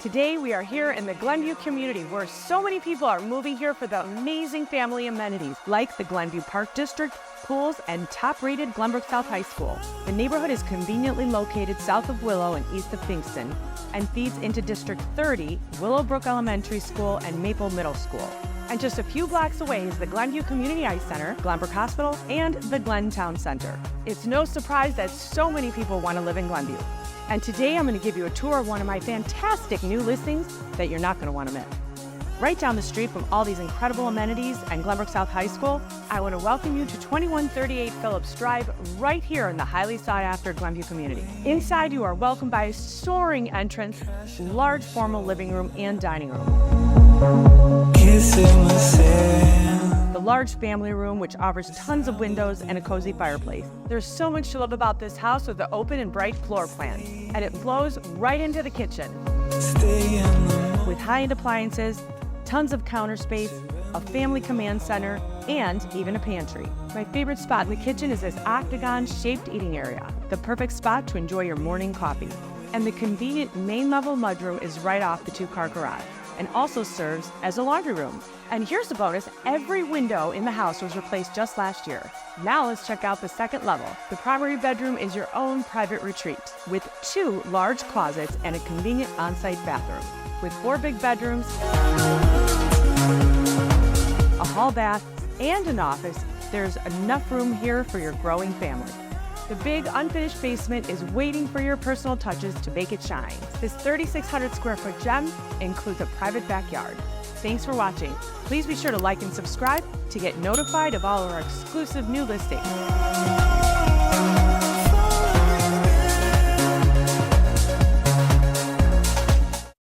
Today we are here in the Glenview community where so many people are moving here for the amazing family amenities like the Glenview Park District, pools, and top-rated Glenbrook South High School. The neighborhood is conveniently located south of Willow and east of Kingston and feeds into District 30, Willowbrook Elementary School, and Maple Middle School. And just a few blocks away is the Glenview Community Ice Center, Glenbrook Hospital, and the Glen Town Center. It's no surprise that so many people want to live in Glenview. And today I'm going to give you a tour of one of my fantastic new listings that you're not going to want to miss. Right down the street from all these incredible amenities and Glenbrook South High School, I want to welcome you to 2138 Phillips Drive right here in the highly sought after Glenview community. Inside you are welcomed by a soaring entrance, large formal living room and dining room. The large family room, which offers tons of windows and a cozy fireplace. There's so much to love about this house with the open and bright floor plans, and it flows right into the kitchen. With high-end appliances, tons of counter space, a family command center, and even a pantry. My favorite spot in the kitchen is this octagon-shaped eating area, the perfect spot to enjoy your morning coffee. And the convenient main-level mudroom is right off the two-car garage, and also serves as a laundry room. And here's the bonus, every window in the house was replaced just last year. Now let's check out the second level. The primary bedroom is your own private retreat, with 2 large closets and a convenient on-site bathroom. With 4 big bedrooms, a hall bath, and an office, there's enough room here for your growing family. The big unfinished basement is waiting for your personal touches to make it shine. This 3,600 square foot gem includes a private backyard. Thanks for watching. Please be sure to like and subscribe to get notified of all our exclusive new listings.